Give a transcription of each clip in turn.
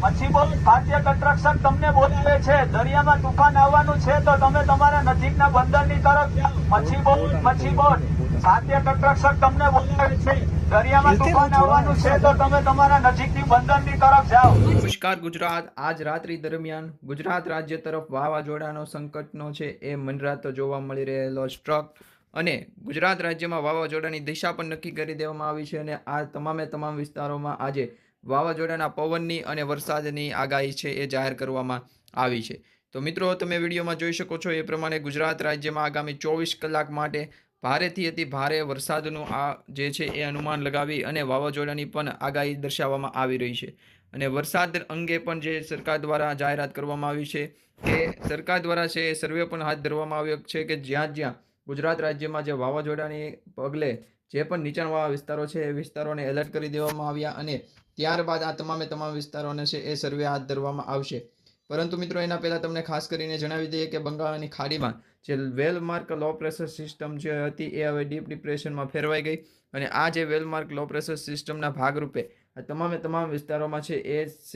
મચ્છી બોટ ભારતીય તટરક્ષક તમને બોલાવે છે દરિયામાં તુફાન આવવાનું છે તો તમે તમારા નજીકના બંદરની તરફ જાઓ। મચ્છી બોટ ભારતીય તટરક્ષક તમને બોલાવે છે દરિયામાં તુફાન આવવાનું છે તો તમે તમારા નજીકની બંદરની તરફ જાઓ। નમસ્કાર ગુજરાત। આજ રાત્રિ દરમિયાન ગુજરાત રાજ્ય તરફ વાવાઝોડાનો સંકટનો છે એ મંડરાતો જોવા મળી રહેલો સ્ટ્રક અને ગુજરાત રાજ્યમાં વાવાઝોડાની દિશા પણ નક્કી કરી દેવામાં આવી છે અને આ તમામ વિસ્તારોમાં આજે વાવાઝોડાના પવનની અને વરસાદની આગાહી છે એ જાહેર કરવામાં આવી છે। તો મિત્રો તમે વિડીયોમાં જોઈ શકો છો એ પ્રમાણે ગુજરાત રાજ્યમાં આગામી 24 કલાક માટે ભારેથી અતિ ભારે વરસાદનું આ જે છે એ અનુમાન લગાવી અને વાવાઝોડાની પણ આગાહી દર્શાવવામાં આવી રહી છે। અને વરસાદ અંગે પણ જે સરકાર દ્વારા જાહેરાત કરવામાં આવી છે કે સરકાર દ્વારા છે એ સર્વે પણ હાથ ધરવામાં આવ્યો છે કે જ્યાં ગુજરાત રાજ્યમાં જે વાવાઝોડાની પગલે જે પણ નીચાણવાળા વિસ્તારો છે એ વિસ્તારોને એલર્ટ કરી દેવામાં આવ્યા અને ત્યારબાદ આ તમામ વિસ્તારોને છે એ સર્વે હાથ ધરવામાં આવશે। પરંતુ મિત્રો એના પહેલાં તમને ખાસ કરીને જણાવી દઈએ કે બંગાળની ખાડીમાં જે વેલમાર્ક લો પ્રેશર સિસ્ટમ જે હતી એ હવે ડીપ ડિપ્રેશનમાં ફેરવાઈ ગઈ અને આ જે વેલમાર્ક લો પ્રેશર સિસ્ટમના ભાગરૂપે આ તમામ વિસ્તારોમાં છે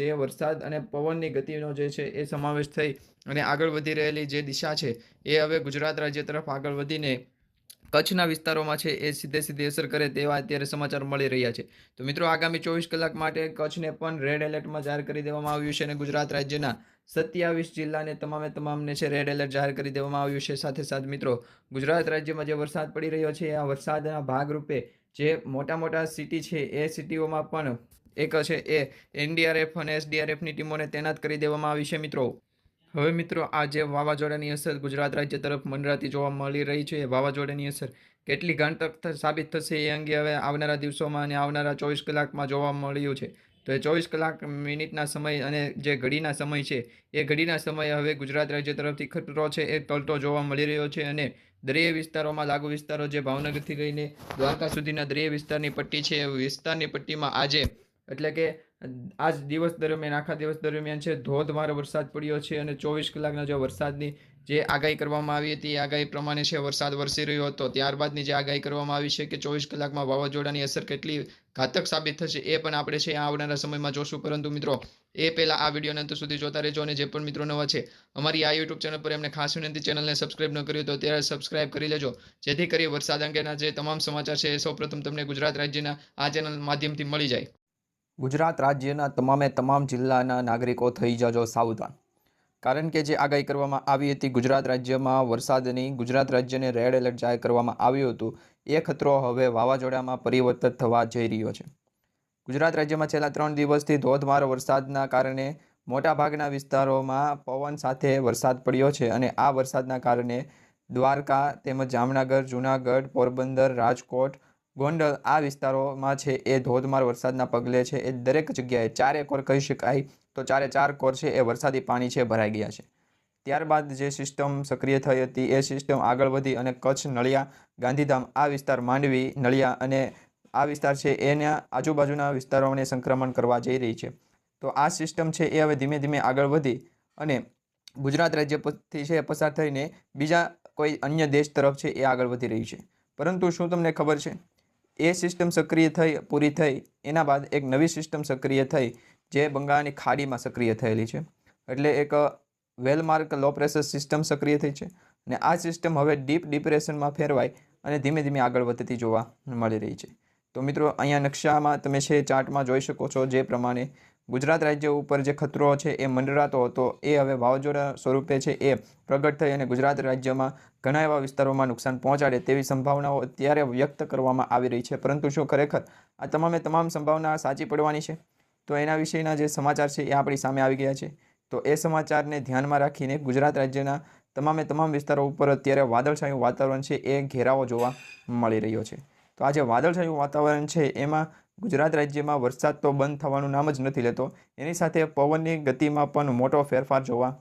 એ વરસાદ અને પવનની ગતિનો જે છે એ સમાવેશ થઈ અને આગળ વધી રહેલી જે દિશા છે એ હવે ગુજરાત રાજ્ય તરફ આગળ વધીને કચ્છના વિસ્તારોમાં છે એ સીધી અસર કરે તેવા અત્યારે સમાચાર મળી રહ્યા છે। તો મિત્રો આગામી 24 કલાક માટે કચ્છને પણ રેડ એલર્ટમાં જાહેર કરી દેવામાં આવ્યું છે અને ગુજરાત રાજ્યના 27 જિલ્લાને તમામને છે રેડ એલર્ટ જાહેર કરી દેવામાં આવ્યું છે। સાથે મિત્રો ગુજરાત રાજ્યમાં જે વરસાદ પડી રહ્યો છે આ વરસાદના ભાગરૂપે જે મોટા સિટી છે એ સિટીઓમાં પણ એક છે એ એનડીઆરએફ અને એસડીઆરએફની ટીમોને તૈનાત કરી દેવામાં આવી છે। હવે મિત્રો આ જે વાવાઝોડાની અસર ગુજરાત રાજ્ય તરફ મંડરાતી જોવા મળી રહી છે વાવાઝોડાની અસર કેટલી ઘાતક સાબિત થશે એ અંગે હવે આવનારા દિવસોમાં અને આવનારા 24 કલાકમાં જોવા મળ્યું છે। તો એ 24 કલાક મિનિટના સમય અને જે ઘડીના સમય છે એ ઘડીના સમયે હવે ગુજરાત રાજ્ય તરફથી ખતરો છે એ ટળતો જોવા મળી રહ્યો છે અને દરિયાઈ વિસ્તારોમાં લાગુ વિસ્તારો જે ભાવનગરથી લઈને દ્વારકા સુધીના દરિયાઈ વિસ્તારની પટ્ટી છે એ વિસ્તારની પટ્ટીમાં આજે એટલે કે આજ દિવસ દરમિયાન આખા દિવસ દરમિયાન છે ધોધમાર વરસાદ પડ્યો છે અને 24 કલાકના જે વરસાદની જે આગાહી કરવામાં આવી હતી એ આગાહી પ્રમાણે છે વરસાદ વરસી રહ્યો હતો। ત્યારબાદની જે આગાહી કરવામાં આવી છે કે 24 કલાકમાં વાવાઝોડાની અસર કેટલી ઘાતક સાબિત થશે એ પણ આપણે છે આવનારા સમયમાં જોશું। પરંતુ મિત્રો એ પહેલાં આ વિડીયોને અંત સુધી જોતા રહેજો અને જે પણ મિત્રો નવા છે અમારી આ યુટ્યુબ ચેનલ પર એમને ખાસ વિનંતી ચેનલને સબસ્ક્રાઇબ ન કર્યું તો ત્યારે સબસ્ક્રાઇબ કરી લેજો જેથી કરી વરસાદ અંગેના જે તમામ સમાચાર છે એ સૌપ્રથમ તમને ગુજરાત રાજ્યના આ ચેનલ માધ્યમથી મળી જાય। ગુજરાત રાજ્યના તમામ જિલ્લાના નાગરિકો થઈ જજો સાવધાન, કારણ કે જે આગાહી કરવામાં આવી હતી ગુજરાત રાજ્યમાં વરસાદની ગુજરાત રાજ્યને રેડ એલર્ટ જાહેર કરવામાં આવ્યું હતું એ ખતરો હવે વાવાઝોડામાં પરિવર્તિત થવા જઈ રહ્યો છે। ગુજરાત રાજ્યમાં છેલ્લા 3 દિવસથી ધોધમાર વરસાદના કારણે મોટાભાગના વિસ્તારોમાં પવન સાથે વરસાદ પડ્યો છે અને આ વરસાદના કારણે દ્વારકા તેમજ જામનગર, જૂનાગઢ, પોરબંદર, રાજકોટ, ગોંડલ આ વિસ્તારોમાં છે એ ધોધમાર વરસાદના પગલે છે એ દરેક જગ્યાએ 4 કોર કહી શકાય તો 4 કોર છે એ વરસાદી પાણી છે ભરાઈ ગયા છે। ત્યારબાદ જે સિસ્ટમ સક્રિય થઈ હતી એ સિસ્ટમ આગળ વધી અને કચ્છ, નળિયા, ગાંધીધામ આ વિસ્તાર, માંડવી, નળિયા અને આ વિસ્તાર છે એના આજુબાજુના વિસ્તારોને સંક્રમણ કરવા જઈ રહી છે। તો આ સિસ્ટમ છે એ હવે ધીમે ધીમે આગળ વધી અને ગુજરાત રાજ્ય પરથી છે પસાર થઈને બીજા કોઈ અન્ય દેશ તરફ છે એ આગળ વધી રહી છે। પરંતુ શું તમને ખબર છે એ સિસ્ટમ સક્રિય થઈ પૂરી થઈ એના બાદ એક નવી સિસ્ટમ સક્રિય થઈ જે બંગાળની ખાડીમાં સક્રિય થયેલી છે, એટલે એક વેલમાર્ક લો પ્રેશર સિસ્ટમ સક્રિય થઈ છે અને આ સિસ્ટમ હવે ડીપ ડિપ્રેશનમાં ફેરવાય અને ધીમે ધીમે આગળ વધતી જોવા મળી રહી છે। તો મિત્રો અહીંયા નકશામાં તમે છે ચાર્ટમાં જોઈ શકો છો જે પ્રમાણે ગુજરાત રાજ્ય ઉપર જે ખતરો છે એ મંડરાતો હતો એ હવે વાવાઝોડા સ્વરૂપે છે એ પ્રગટ થઈ અને ગુજરાત રાજ્યમાં ઘણા એવા વિસ્તારોમાં નુકસાન પહોંચાડે તેવી સંભાવનાઓ અત્યારે વ્યક્ત કરવામાં આવી રહી છે। પરંતુ શું ખરેખર આ તમામ સંભાવના સાચી પડવાની છે? તો એના વિશેના જે સમાચાર છે એ આપણી સામે આવી ગયા છે। તો એ સમાચારને ધ્યાનમાં રાખીને ગુજરાત રાજ્યના તમામ વિસ્તારો ઉપર અત્યારે વાદળછાયું વાતાવરણ છે એ ઘેરાવો જોવા મળી રહ્યો છે। તો આ જે વાદળછાયું વાતાવરણ છે એમાં ગુજરાત રાજ્યમાં વરસાદ તો બંધ થવાનું નામ જ નથી લેતો, એની સાથે પવનની ગતિમાં પણ મોટો ફેરફાર જોવા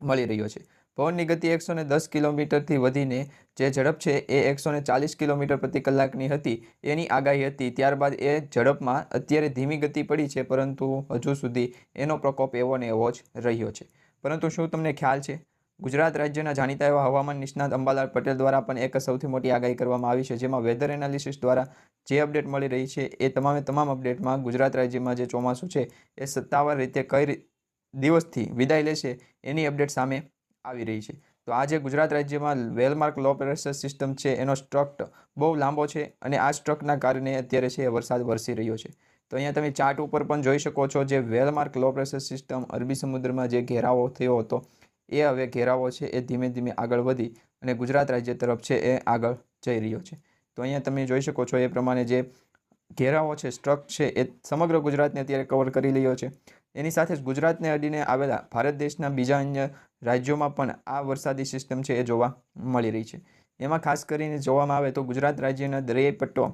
મળી રહ્યો છે। પવનની ગતિ 110 કિલોમીટરથી વધીને જે ઝડપ છે એ 140 કિલોમીટર પ્રતિ કલાકની હતી એની આગાહી હતી। ત્યારબાદ એ ઝડપમાં અત્યારે ધીમી ગતિ પડી છે, પરંતુ હજુ સુધી એનો પ્રકોપ એવો ને એવો જ રહ્યો છે। પરંતુ શું તમને ખ્યાલ છે ગુજરાત રાજ્યના જાણીતા એવા હવામાન નિષ્ણાત અંબાલાલ પટેલ દ્વારા પણ એક સૌથી મોટી આગાહી કરવામાં આવી છે, જેમાં વેધર એનાલિસિસ દ્વારા જે અપડેટ મળી રહી છે એ તમામ અપડેટમાં ગુજરાત રાજ્યમાં જે ચોમાસું છે એ સત્તાવાર રીતે દિવસથી વિદાય લેશે એની અપડેટ સામે આવી રહી છે. તો આ જે ગુજરાત રાજ્યમાં વેલમાર્ક લો પ્રેશર સિસ્ટમ છે એનો સ્ટ્રક્ટ બહુ લાંબો છે અને આ સ્ટ્રક્ટના કારણે અત્યારે છે વરસાદ વરસી રહ્યો છે. તો અહીંયા તમે ચાર્ટ ઉપર પણ જોઈ શકો છો, જે વેલમાર્ક લો પ્રેશર સિસ્ટમ અરબી સમુદ્રમાં જે ઘેરાવો થયો હતો એ હવે ઘેરાવો છે એ ધીમે ધીમે આગળ વધી અને ગુજરાત રાજ્ય તરફ છે એ આગળ જઈ રહ્યો છે. તો અહીંયા તમે જોઈ શકો છો એ પ્રમાણે જે ઘેરાવો છે, સ્ટ્રક્ટ છે એ સમગ્ર ગુજરાતને અત્યારે કવર કરી રહ્યો છે. એની સાથે જ ગુજરાતને અડીને આવેલા ભારત દેશના બીજા અન્ય રાજ્યોમાં પણ આ વરસાદી સિસ્ટમ છે એ જોવા મળી રહી છે. એમાં ખાસ કરીને જોવામાં આવે તો ગુજરાત રાજ્યના દરિયાઈ પટ્ટો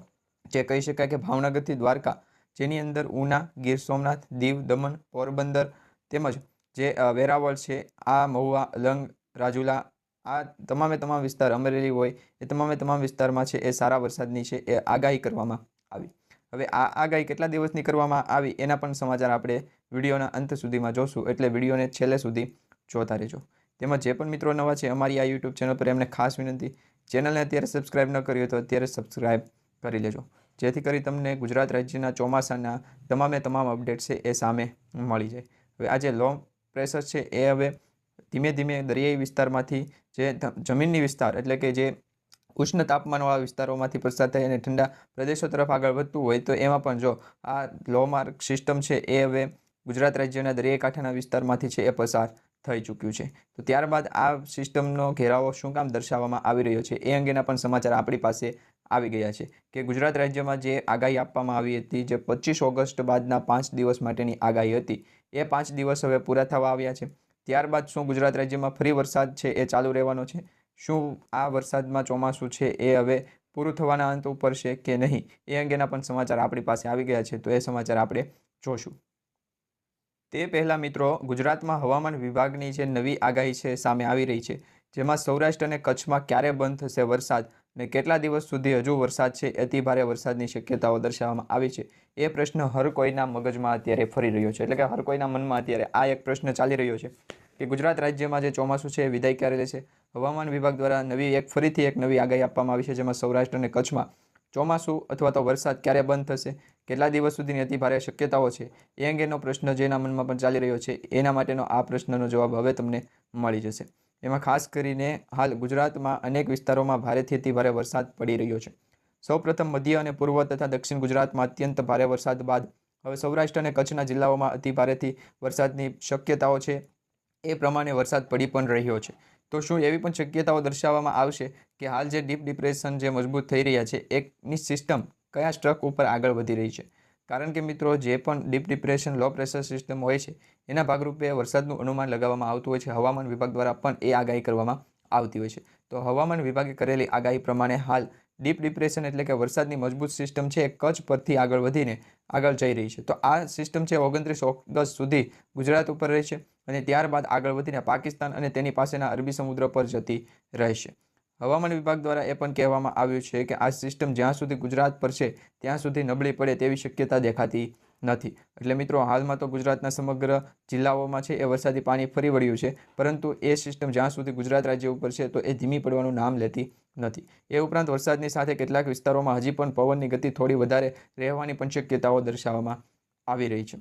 જે કહી શકાય કે ભાવનગરથી દ્વારકા, જેની અંદર ઉના, ગીર સોમનાથ, દીવ, દમણ, પોરબંદર તેમજ જે વેરાવળ છે, આ મહુવા, અલંગ, રાજુલા, આ તમામ વિસ્તાર, અમરેલી હોય એ તમામ વિસ્તારમાં છે એ સારા વરસાદની છે એ આગાહી કરવામાં આવી. હવે આ આગાહી કેટલા દિવસની કરવામાં આવી એના પણ સમાચાર આપણે વિડીયોના અંત સુધીમાં જોશું, એટલે વિડીયોને છેલ્લે સુધી જોતા રહેજો. તેમજ જે પણ મિત્રો નવા છે અમારી આ યુટ્યુબ ચેનલ પર એમને ખાસ વિનંતી, ચેનલને અત્યારે સબસ્ક્રાઈબ ન કરી હોય તો અત્યારે સબસ્ક્રાઈબ કરી લેજો, જેથી કરી તમને ગુજરાત રાજ્યના ચોમાસાના તમામ અપડેટ છે એ સામે મળી જાય. હવે આ જે લો પ્રેશર છે એ હવે ધીમે ધીમે દરિયાઈ વિસ્તારમાંથી જે જમીનની વિસ્તાર એટલે કે જે ઉષ્ણ તાપમાનવાળા વિસ્તારોમાંથી પસાર થઈ અને ઠંડા પ્રદેશો તરફ આગળ વધતું હોય તો એમાં પણ જો આ લો માર્ક સિસ્ટમ છે એ હવે ગુજરાત રાજ્યના દરિયાઈ કાંઠાના વિસ્તારમાંથી છે એ પસાર થઈ ચૂક્યું છે. તો ત્યારબાદ આ સિસ્ટમનો ઘેરાવો શું કામ દર્શાવવામાં આવી રહ્યો છે એ અંગેના પણ સમાચાર આપણી પાસે આવી ગયા છે કે ગુજરાત રાજ્યમાં જે આગાહી આપવામાં આવી હતી, જે 25 ઓગસ્ટ બાદના 5 દિવસ માટેની આગાહી હતી, એ 5 દિવસ હવે પૂરા થવા આવ્યા છે. ત્યારબાદ શું ગુજરાત રાજ્યમાં ફરી વરસાદ છે એ ચાલુ રહેવાનો છે? શું આ વરસાદમાં ચોમાસું છે એ હવે પૂરું થવાના અંત ઉપર છે કે નહીં, એ અંગેના પણ સમાચાર આપણી પાસે આવી ગયા છે. તો એ સમાચાર આપણે જોશું. તે પહેલાં મિત્રો, ગુજરાતમાં હવામાન વિભાગની જે નવી આગાહી છે સામે આવી રહી છે, જેમાં સૌરાષ્ટ્ર અને કચ્છમાં ક્યારે બંધ થશે વરસાદ અને કેટલા દિવસ સુધી હજુ વરસાદ છે અતિ ભારે વરસાદની શક્યતાઓ દર્શાવવામાં આવી છે. એ પ્રશ્ન હર કોઈના મગજમાં અત્યારે ફરી રહ્યો છે, એટલે કે હર કોઈના મનમાં અત્યારે આ એક પ્રશ્ન ચાલી રહ્યો છે કે ગુજરાત રાજ્યમાં જે ચોમાસું છે એ વિદાય ક્યારે લેશે. હવામાન વિભાગ દ્વારા ફરીથી એક નવી આગાહી આપવામાં આવી છે, જેમાં સૌરાષ્ટ્ર અને કચ્છમાં ચોમાસું અથવા તો વરસાદ ક્યારે બંધ થશે, કેટલા દિવસ સુધીની અતિ ભારે શક્યતાઓ છે, એ અંગેનો પ્રશ્ન જેના મનમાં પણ ચાલી રહ્યો છે એના માટેનો આ પ્રશ્નનો જવાબ હવે તમને મળી જશે. એમાં ખાસ કરીને હાલ ગુજરાતમાં અનેક વિસ્તારોમાં ભારેથી અતિ ભારે વરસાદ પડી રહ્યો છે. સૌપ્રથમ મધ્ય અને પૂર્વ તથા દક્ષિણ ગુજરાતમાં અત્યંત ભારે વરસાદ બાદ હવે સૌરાષ્ટ્ર અને કચ્છના જિલ્લાઓમાં અતિ ભારેથી વરસાદની શક્યતાઓ છે એ પ્રમાણે વરસાદ પડી પણ રહ્યો છે. તો શું એવી પણ શક્યતાઓ દર્શાવવામાં આવશે કે હાલ જે ડીપ ડિપ્રેશન જે મજબૂત થઈ રહ્યા છે એકની સિસ્ટમ કયા સ્ટ્રક ઉપર આગળ વધી રહી છે? કારણ કે મિત્રો, જે પણ deep depression low pressure system હોય છે એના ભાગરૂપે વરસાદનું અનુમાન લગાવવામાં આવતું હોય છે. હવામાન વિભાગ દ્વારા પણ એ આગાહી કરવામાં આવતી હોય છે. તો હવામાન વિભાગે કરેલી આગાહી પ્રમાણે હાલ ડીપ ડિપ્રેશન એટલે કે વરસાદની મજબૂત સિસ્ટમ છે એ કચ્છ પરથી આગળ વધીને આગળ જઈ રહી છે. તો આ સિસ્ટમ છે 29 ઓગસ્ટ સુધી ગુજરાત ઉપર રહેશે અને ત્યારબાદ આગળ વધીને પાકિસ્તાન અને તેની પાસેના અરબી સમુદ્ર પર જતી રહેશે. હવામાન વિભાગ દ્વારા એ પણ કહેવામાં આવ્યું છે કે આ સિસ્ટમ જ્યાં સુધી ગુજરાત પર છે ત્યાં સુધી નબળી પડે તેવી શક્યતા દેખાતી નથી. એટલે મિત્રો, હાલમાં તો ગુજરાતના સમગ્ર જિલ્લાઓમાં છે એ વરસાદી પાણી ફરી વળ્યું છે, પરંતુ એ સિસ્ટમ જ્યાં સુધી ગુજરાત રાજ્ય ઉપર છે તો એ ધીમી પડવાનું નામ લેતી નથી. એ ઉપરાંત વરસાદની સાથે કેટલાક વિસ્તારોમાં હજી પણ પવનની ગતિ થોડી વધારે રહેવાની પણ શક્યતાઓ દર્શાવવામાં આવી રહી છે.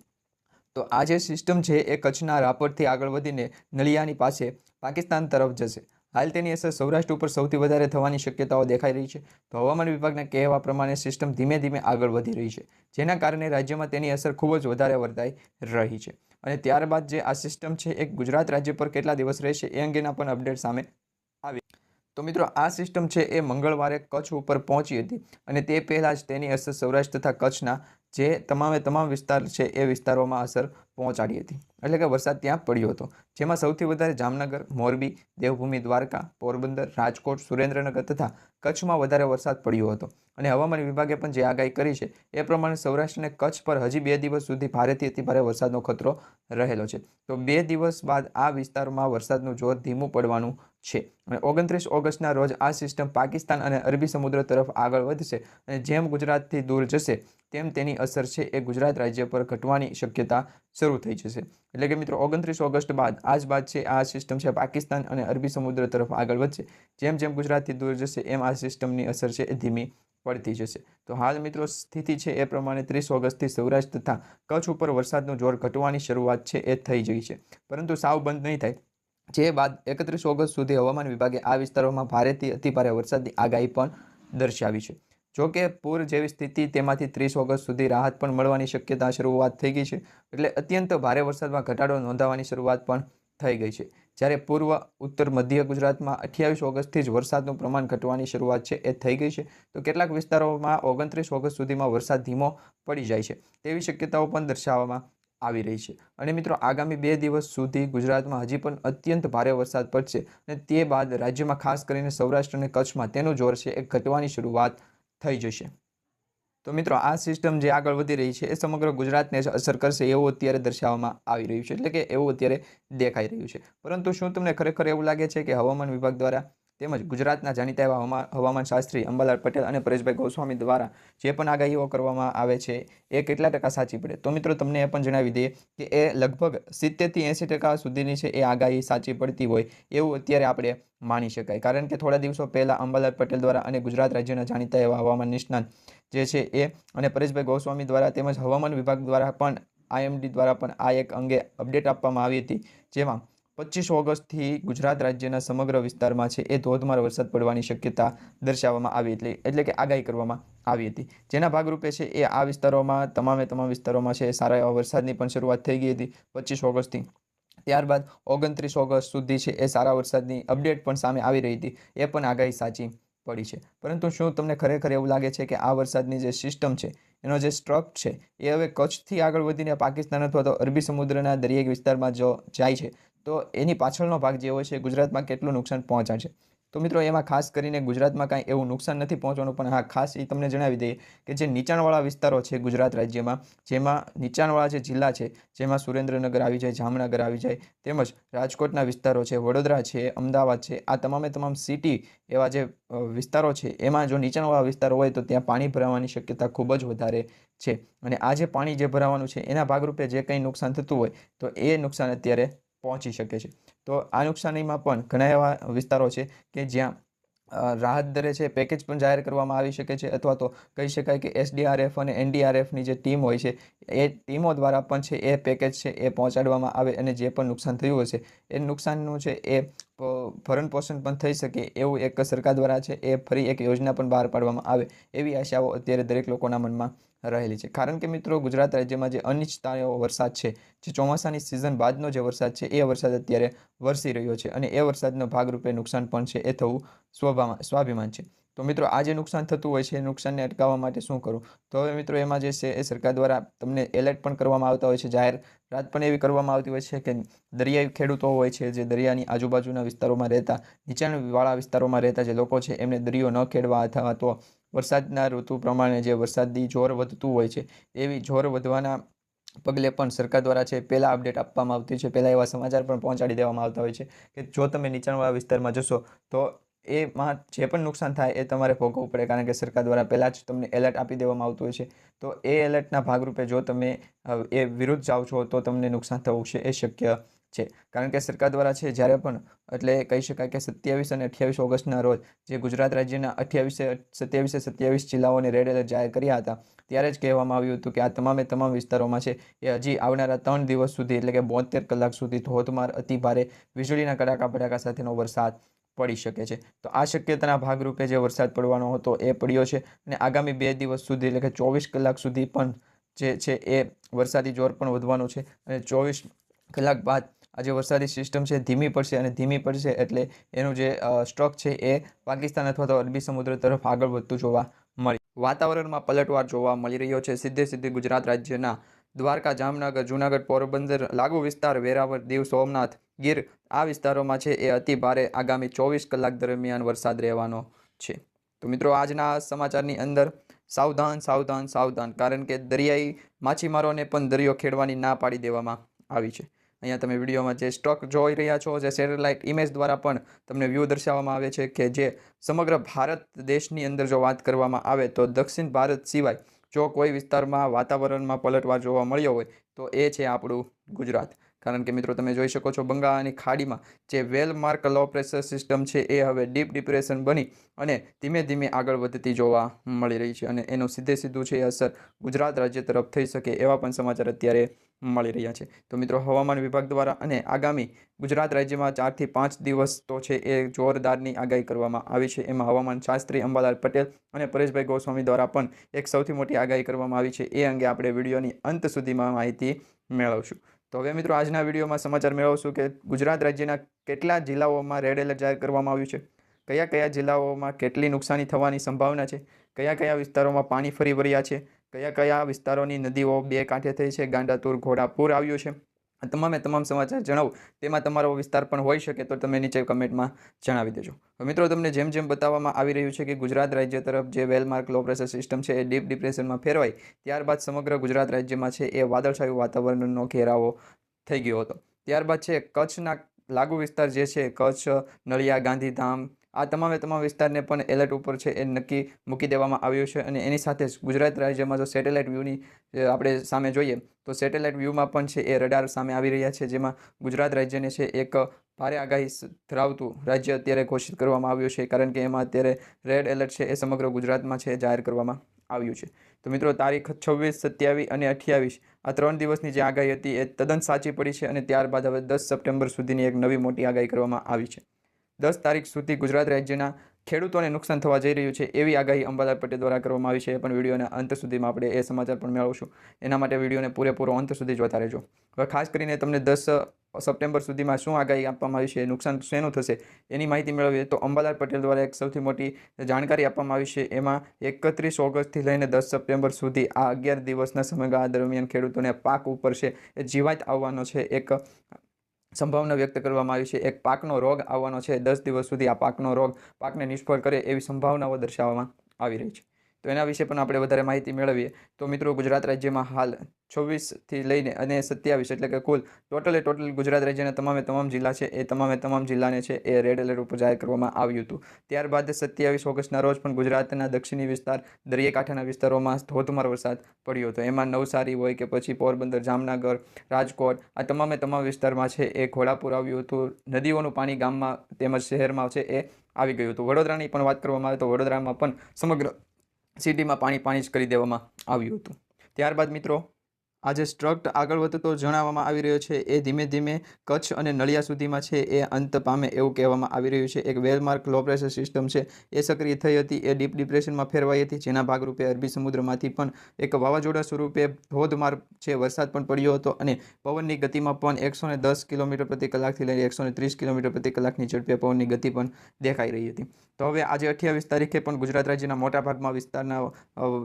તો આ જે સિસ્ટમ છે એ કચ્છના રાપરથી આગળ વધીને નલિયાની પાસે પાકિસ્તાન તરફ જશે. હાલ તેની અસર સૌરાષ્ટ્ર ઉપર સૌથી વધારે થવાની શક્યતાઓ દેખાઈ રહી છે. તો હવામાન વિભાગના કહેવા પ્રમાણે સિસ્ટમ ધીમે ધીમે આગળ વધી રહી છે, જેના કારણે રાજ્યમાં તેની અસર ખૂબ જ વધારે વર્તાઈ રહી છે. અને ત્યારબાદ જે આ સિસ્ટમ છે એ ગુજરાત રાજ્ય પર કેટલા દિવસ રહેશે એ અંગેના પણ અપડેટ સામે આવી. તો મિત્રો, આ સિસ્ટમ છે એ મંગળવારે કચ્છ ઉપર પહોંચી હતી અને તે પહેલાં જ તેની અસર સૌરાષ્ટ્ર તથા કચ્છના જે તમામ વિસ્તાર છે એ વિસ્તારોમાં અસર પહોંચાડી હતી, એટલે કે વરસાદ ત્યાં પડ્યો હતો. જેમાં સૌથી વધારે જામનગર, મોરબી, દેવભૂમિ દ્વારકા, પોરબંદર, રાજકોટ, સુરેન્દ્રનગર તથા કચ્છમાં વધારે વરસાદ પડ્યો હતો. અને હવામાન વિભાગે પણ જે આગાહી કરી છે એ પ્રમાણે સૌરાષ્ટ્ર અને કચ્છ પર હજી 2 દિવસ સુધી ભારેથી અતિ ભારે વરસાદનો ખતરો રહેલો છે. તો 2 દિવસ બાદ આ વિસ્તારમાં વરસાદનું જોર ધીમું પડવાનું છે અને 29 ઓગસ્ટના રોજ આ સિસ્ટમ પાકિસ્તાન અને અરબી સમુદ્ર તરફ આગળ વધશે અને જેમ ગુજરાતથી દૂર જશે તેમ તેની અસર છે એ ગુજરાત રાજ્ય પર ઘટવાની શક્યતા શરૂ થઈ જશે. એટલે કે મિત્રો 29 ઓગસ્ટ બાદ છે આ સિસ્ટમ છે પાકિસ્તાન અને અરબી સમુદ્ર તરફ આગળ વધશે. જેમ જેમ ગુજરાતથી દૂર જશે એમ આ સિસ્ટમની અસર છે એ ધીમી પડતી જશે. તો હાલ મિત્રો સ્થિતિ છે એ પ્રમાણે 30 ઓગસ્ટથી સૌરાષ્ટ્ર તથા કચ્છ ઉપર વરસાદનું જોર ઘટવાની શરૂઆત છે એ થઈ ગઈ છે, પરંતુ સાવ બંધ નહીં થાય. જે બાદ 31 ઓગસ્ટ સુધી હવામાન વિભાગે આ વિસ્તારોમાં ભારેથી અતિભારે વરસાદની આગાહી પણ દર્શાવી છે. જો કે પૂર જેવી સ્થિતિ તેમાંથી 30 ઓગસ્ટ સુધી રાહત પણ મળવાની શક્યતા શરૂઆત થઈ ગઈ છે. એટલે અત્યંત ભારે વરસાદમાં ઘટાડો નોંધાવાની શરૂઆત પણ થઈ ગઈ છે. જ્યારે પૂર્વ ઉત્તર મધ્ય ગુજરાતમાં 28 ઓગસ્ટથી જ વરસાદનું પ્રમાણ ઘટવાની શરૂઆત છે એ થઈ ગઈ છે. તો કેટલાક વિસ્તારોમાં 29 ઓગસ્ટ સુધીમાં વરસાદ ધીમો પડી જાય છે તેવી શક્યતાઓ પણ દર્શાવવામાં આવી રહી છે. અને મિત્રો આગામી 2 દિવસ સુધી ગુજરાતમાં હજી પણ અત્યંત ભારે વરસાદ પડશે અને તે બાદ રાજ્યમાં ખાસ કરીને સૌરાષ્ટ્ર અને કચ્છમાં તેનું જોર છે એ ઘટવાની શરૂઆત થઈ જશે. તો મિત્રો આ સિસ્ટમ જે આગળ વધી રહી છે એ સમગ્ર ગુજરાતને જ અસર કરશે એવું અત્યારે દર્શાવવામાં આવી રહ્યું છે, એટલે કે એવું અત્યારે દેખાઈ રહ્યું છે. પરંતુ શું તમને ખરેખર એવું લાગે છે કે હવામાન વિભાગ દ્વારા તેમજ ગુજરાતના જાણીતા એવા હવામાન શાસ્ત્રી અંબાલાલ પટેલ અને પરેશભાઈ ગોસ્વામી દ્વારા જે પણ આગાહીઓ કરવામાં આવે છે એ કેટલા ટકા સાચી પડે? તો મિત્રો તમને એ પણ જણાવી દઈએ કે એ લગભગ 70થી 80% સુધીની છે એ આગાહી સાચી પડતી હોય એવું અત્યારે આપણે માની શકાય. કારણ કે થોડા દિવસો પહેલાં અંબાલાલ પટેલ દ્વારા અને ગુજરાત રાજ્યના જાણીતા એવા હવામાન નિષ્ણાત જે છે એ અને પરેશભાઈ ગોસ્વામી દ્વારા તેમજ હવામાન વિભાગ દ્વારા પણ IMD દ્વારા પણ આ એક અંગે અપડેટ આપવામાં આવી હતી, જેમાં 25 ઓગસ્ટથી ગુજરાત રાજ્યના સમગ્ર વિસ્તારમાં છે એ ધોધમાર વરસાદ પડવાની શક્યતા દર્શાવવામાં આવી હતી, એટલે કે આગાહી કરવામાં આવી હતી. જેના ભાગરૂપે છે એ આ વિસ્તારોમાં તમામ વિસ્તારોમાં છે સારા એવા વરસાદની પણ શરૂઆત થઈ ગઈ હતી 25 ઓગસ્ટથી. ત્યારબાદ 29 ઓગસ્ટ સુધી છે એ સારા વરસાદની અપડેટ પણ સામે આવી રહી હતી, એ પણ આગાહી સાચી પડી છે. પરંતુ શું તમને ખરેખર એવું લાગે છે કે આ વરસાદની જે સિસ્ટમ છે એનો જે સ્ટ્રક છે એ હવે કચ્છથી આગળ વધીને પાકિસ્તાન અથવા તો અરબી સમુદ્રના દરિયાઈ વિસ્તારમાં જો જાય છે તો એની પાછળનો ભાગ જે હોય છે ગુજરાતમાં કેટલું નુકસાન પહોંચાડશે? તો મિત્રો એમાં ખાસ કરીને ગુજરાતમાં કાંઈ એવું નુકસાન નથી પહોંચવાનું, પણ હા ખાસ એ તમને જણાવી દઈએ કે જે નીચાણવાળા વિસ્તારો છે ગુજરાત રાજ્યમાં, જેમાં નીચાણવાળા જે જિલ્લા છે જેમાં સુરેન્દ્રનગર આવી જાય, જામનગર આવી જાય, તેમજ રાજકોટના વિસ્તારો છે, વડોદરા છે, અમદાવાદ છે, આ તમામ સિટી એવા જે વિસ્તારો છે એમાં જો નીચાણવાળા વિસ્તારો હોય તો ત્યાં પાણી ભરાવાની શક્યતા ખૂબ જ વધારે છે. અને આ જે પાણી જે ભરાવાનું છે એના ભાગરૂપે જે કંઈ નુકસાન થતું હોય તો એ નુકસાન અત્યારે પહોંચી શકે છે. તો આ નુકસાનીમાં પણ ઘણા એવા વિસ્તારો છે કે જ્યાં રાહત દરે છે પેકેજ પણ જાહેર કરવામાં આવી શકે છે, અથવા તો કહી શકાય કે SDRF અને NDRFની જે ટીમ હોય છે એ ટીમો દ્વારા પણ છે એ પેકેજ છે એ પહોંચાડવામાં આવે અને જે પણ નુકસાન થયું હશે એ નુકસાનનું છે એ ભરણ પોષણ પણ થઈ શકે એવું એક સરકાર દ્વારા છે એ ફરી એક યોજના પણ બહાર પાડવામાં આવે એવી આશાઓ અત્યારે દરેક લોકોના મનમાં રહેલી છે. કારણ કે મિત્રો ગુજરાત રાજ્યમાં જે અનિશ્ચિતતા એવો વરસાદ છે, જે ચોમાસાની સિઝન બાદનો જે વરસાદ છે એ વરસાદ અત્યારે વરસી રહ્યો છે અને એ વરસાદનો ભાગરૂપે નુકસાન પણ છે એ થવું સ્વાભિમાન છે. તો મિત્રો આ જે નુકસાન થતું હોય છે એ નુકસાનને અટકાવવા માટે શું કરવું? તો હવે મિત્રો એમાં જે છે એ સરકાર દ્વારા તમને એલર્ટ પણ કરવામાં આવતા હોય છે, જાહેરાત પણ એવી કરવામાં આવતી હોય છે કે દરિયાઈ ખેડૂતો હોય છે જે દરિયાની આજુબાજુના વિસ્તારોમાં રહેતા, નીચાણવાળા વિસ્તારોમાં રહેતા જે લોકો છે એમને દરિયો ન ખેડવા અથવા તો વરસાદના ઋતુ પ્રમાણે જે વરસાદી જોર વધતું હોય છે એવી જોર વધવાના પગલે પણ સરકાર દ્વારા છે પહેલાં અપડેટ આપવામાં આવતી છે, પહેલાં એવા સમાચાર પણ પહોંચાડી દેવામાં આવતા હોય છે કે જો તમે નીચાણવાળા વિસ્તારમાં જશો તો એમાં જે પણ નુકસાન થાય એ તમારે ભોગવવું પડે, કારણ કે સરકાર દ્વારા પહેલાં જ તમને એલર્ટ આપી દેવામાં આવતું હોય છે. તો એ એલર્ટના ભાગરૂપે જો તમે એ વિરુદ્ધ જાઓ છો તો તમને નુકસાન થવું છે એ શક્ય છે. કારણ કે સરકાર દ્વારા છે જ્યારે પણ એટલે કહી શકાય કે 27 અને 28 ઓગસ્ટના રોજ જે ગુજરાત રાજ્યના 27 જિલ્લાઓને રેડ એલર્ટ જાહેર કર્યા હતા ત્યારે જ કહેવામાં આવ્યું હતું કે આ તમામ વિસ્તારોમાં છે એ હજી આવનારા 3 દિવસ સુધી એટલે કે 72 કલાક સુધી ધોધમાર અતિભારે વીજળીના કડાકા ભડાકા સાથેનો વરસાદ પડી શકે છે. તો આ શક્યતાના ભાગરૂપે જે વરસાદ પડવાનો હતો એ પડ્યો છે અને આગામી 2 દિવસ સુધી એટલે કે 24 કલાક સુધી પણ જે છે એ વરસાદી જોર પણ વધવાનું છે અને 24 કલાક બાદ આ જે વરસાદી સિસ્ટમ છે ધીમી પડશે અને ધીમી પડશે એટલે એનું જે સ્ટ્રોક છે એ પાકિસ્તાન અથવા તો અરબી સમુદ્ર તરફ આગળ વધતું જોવા મળે. વાતાવરણમાં પલટવાર જોવા મળી રહ્યો છે સીધે ગુજરાત રાજ્યના દ્વારકા, જામનગર, જૂનાગઢ, પોરબંદર લાગુ વિસ્તાર, વેરાવળ, દીવ, સોમનાથ, ગીર આ વિસ્તારોમાં છે એ અતિ ભારે આગામી 24 કલાક દરમિયાન વરસાદ રહેવાનો છે. તો મિત્રો આજના સમાચારની અંદર સાવધાન, કારણ કે દરિયાઈ માછીમારોને પણ દરિયો ખેડવાની ના પાડી દેવામાં આવી છે અહીંયા તમે વિડીયોમાં જે સ્ટ્રક જોઈ રહ્યા છો, જે સેટેલાઇટ ઇમેજ દ્વારા પણ તમને વ્યૂ દર્શાવવામાં આવે છે કે જે સમગ્ર ભારત દેશની અંદર જો વાત કરવામાં આવે તો દક્ષિણ ભારત સિવાય જો કોઈ વિસ્તારમાં વાતાવરણમાં પલટવાર જોવા મળ્યો હોય તો એ છે આપણું ગુજરાત. કારણ કે મિત્રો તમે જોઈ શકો છો બંગાળની ખાડીમાં જે વેલ માર્ક લો પ્રેશર સિસ્ટમ છે એ હવે ડીપ ડિપ્રેશન બની અને ધીમે ધીમે આગળ વધતી જોવા મળી રહી છે અને એનું સીધું છે અસર ગુજરાત રાજ્ય તરફ થઈ શકે એવા પણ સમાચાર અત્યારે મળી રહ્યા છે. તો મિત્રો હવામાન વિભાગ દ્વારા અને આગામી ગુજરાત રાજ્યમાં 4 થી 5 દિવસ તો છે એ જોરદારની આગાહી કરવામાં આવી છે. એમાં હવામાન શાસ્ત્રી અંબાલાલ પટેલ અને પરેશભાઈ ગોસ્વામી દ્વારા પણ એક સૌથી મોટી આગાહી કરવામાં આવી છે. એ અંગે આપણે વિડીયોની અંત સુધીમાં માહિતી મેળવશું. તો હવે મિત્રો આજના વિડીયોમાં સમાચાર મેળવશું કે ગુજરાત રાજ્યના કેટલા જિલ્લાઓમાં રેડ એલર્ટ જાહેર કરવામાં આવ્યું છે, કયા કયા જિલ્લાઓમાં કેટલી નુકસાની થવાની સંભાવના છે, કયા કયા વિસ્તારોમાં પાણી ફરી વળ્યા છે, કયા કયા વિસ્તારોની નદીઓ બે કાંઠે થઈ છે, ગાંડાતુર ઘોડાપુર આવ્યું છે. આ તમામ સમાચાર જણાવું તેમાં તમારો વિસ્તાર પણ હોઈ શકે તો તમે નીચે કમેન્ટમાં જણાવી દેજો. મિત્રો તમને જેમ બતાવવામાં આવી રહ્યું છે કે ગુજરાત રાજ્ય તરફ જે વેલમાર્ક લો પ્રેશર સિસ્ટમ છે એ ડીપ ડિપ્રેશનમાં ફેરવાઈ ત્યારબાદ સમગ્ર ગુજરાત રાજ્યમાં છે એ વાદળછાયું વાતાવરણનો ઘેરાવો થઈ ગયો હતો. ત્યારબાદ છે કચ્છના લાગુ વિસ્તાર જે છે કચ્છ, નળિયા, ગાંધીધામ આ તમામ વિસ્તારને પણ એલર્ટ ઉપર છે એ નક્કી મૂકી દેવામાં આવ્યું છે અને એની સાથે જ ગુજરાત રાજ્યમાં જો સેટેલાઇટ વ્યૂની આપણે સામે જોઈએ તો સેટેલાઇટ વ્યૂમાં પણ છે એ રડાર સામે આવી રહ્યા છે, જેમાં ગુજરાત રાજ્યને છે એક ભારે આગાહી ધરાવતું રાજ્ય અત્યારે ઘોષિત કરવામાં આવ્યું છે. કારણ કે એમાં અત્યારે રેડ એલર્ટ છે એ સમગ્ર ગુજરાતમાં છે જાહેર કરવામાં આવ્યું છે. તો મિત્રો તારીખ 26, 27 અને 28 આ 3 દિવસની જે આગાહી હતી એ તદ્દન સાચી પડી છે અને ત્યારબાદ હવે 10 સપ્ટેમ્બર સુધીની એક નવી મોટી આગાહી કરવામાં આવી છે. 10 તારીખ સુધી ગુજરાત રાજ્યના ખેડૂતોને નુકસાન થવા જઈ રહ્યું છે એવી આગાહી અંબાલાલ પટેલ દ્વારા કરવામાં આવી છે. એ પણ વિડીયોના અંત સુધીમાં આપણે એ સમાચાર પણ મેળવશું. એના માટે વિડીયોને પૂરેપૂરો અંત સુધી જોતા રહેજો. હવે ખાસ કરીને તમને 10 સપ્ટેમ્બર સુધીમાં શું આગાહી આપવામાં આવી છે, નુકસાન શેનું થશે એની માહિતી મેળવીએ તો અંબાલાલ પટેલ દ્વારા એક સૌથી મોટી જાણકારી આપવામાં આવી છે. એમાં 31 ઓગસ્ટથી લઈને 10 સપ્ટેમ્બર સુધી આ 11 દિવસના સમયગાળા દરમિયાન ખેડૂતોને પાક ઉપર છે એ જીવાત આવવાનો છે એક સંભાવના વ્યક્ત કરવામાં આવી છે. એક પાકનો રોગ આવવાનો છે. 10 દિવસ સુધી આ પાકનો રોગ પાકને નિષ્ફળ કરે એવી સંભાવનાઓ દર્શાવવામાં આવી રહી છે. તો એના વિશે પણ આપણે વધારે માહિતી મેળવીએ તો મિત્રો ગુજરાત રાજ્યમાં હાલ 24થી લઈને અને 27 એટલે કે કુલ ટોટલ ગુજરાત રાજ્યના તમામ જિલ્લા છે એ તમામ જિલ્લાને છે એ રેડ એલર્ટ ઉપર જાહેર કરવામાં આવ્યું હતું. ત્યારબાદ 27 ઓગસ્ટના રોજ પણ ગુજરાતના દક્ષિણી વિસ્તાર, દરિયાકાંઠાના વિસ્તારોમાં ધોધમાર વરસાદ પડ્યો હતો. એમાં નવસારી હોય કે પછી પોરબંદર, જામનગર, રાજકોટ આ તમામ વિસ્તારમાં છે એ ઘોડાપુર આવ્યું હતું. નદીઓનું પાણી ગામમાં તેમજ શહેરમાં છે એ આવી ગયું હતું. વડોદરાની પણ વાત કરવામાં આવે તો વડોદરામાં પણ સમગ્ર સિટીમાં પાણી જ કરી દેવામાં આવ્યું હતું. ત્યારબાદ મિત્રો આ જે સ્ટ્રક આગળ વધતો જણાવવામાં આવી રહ્યો છે એ ધીમે ધીમે કચ્છ અને નળિયા સુધીમાં છે એ અંત પામે એવું કહેવામાં આવી રહ્યું છે. એક વેલમાર્ક લો પ્રેશર સિસ્ટમ છે એ સક્રિય થઈ હતી, એ ડીપ ડિપ્રેશનમાં ફેરવાઈ હતી, જેના ભાગરૂપે અરબી સમુદ્રમાંથી પણ એક વાવાઝોડા સ્વરૂપે ધોધમાર છે વરસાદ પણ પડ્યો હતો અને પવનની ગતિમાં પણ 110 કિલોમીટર પ્રતિ કલાકથી લઈને 130 કિલોમીટર પ્રતિ કલાકની ઝડપે પવનની ગતિ પણ દેખાઈ રહી હતી. તો હવે આજે 28 તારીખે પણ ગુજરાત રાજ્યના મોટા ભાગમાં વિસ્તારના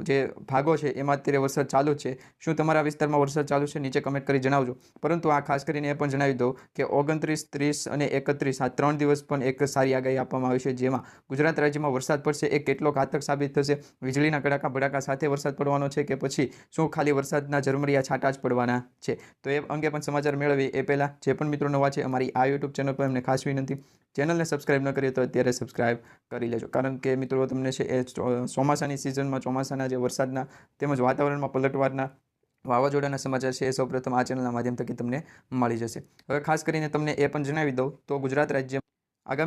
જે ભાગો છે એમાં અત્યારે વરસાદ ચાલુ છે. શું તમારા વિસ્તારમાં વરસાદ ચાલુ છે નીચે કમેન્ટ કરી જણાવજો. પરંતુ આ ખાસ કરીને એ પણ જણાવી દઉં કે 29, 30 અને 31 આ 3 દિવસ પણ એક સારી આગાહી આપવામાં આવી છે, જેમાં ગુજરાત રાજ્યમાં વરસાદ પડશે એ કેટલો ઘાતક સાબિત થશે, વીજળીના કડાકા ભડાકા સાથે વરસાદ પડવાનો છે કે પછી શું ખાલી વરસાદના ઝરમરિયા છાંટા જ પડવાના છે. તો એ અંગે પણ સમાચાર મેળવી એ પહેલાં જે પણ મિત્રો નવા છે અમારી આ યુટ્યુબ ચેનલ પર એમને ખાસ વિનંતી, ચેનલને સબસ્ક્રાઇબ ન કરીએ તો અત્યારે સબસ્ક્રાઇબ કરી લેજો. કારણ કે મિત્રો તમને છે એ ચોમાસાની સિઝનમાં ચોમાસાના જે વરસાદના તેમજ વાતાવરણમાં પલટવારના વાવાઝોડાના સમાચાર છે એ સૌપ્રથમ આ ચેનલના માધ્યમ થકી તમને મળી જશે. હવે ખાસ કરીને તમને એ પણ જણાવી દઉં તો ગુજરાત રાજ્ય આગામી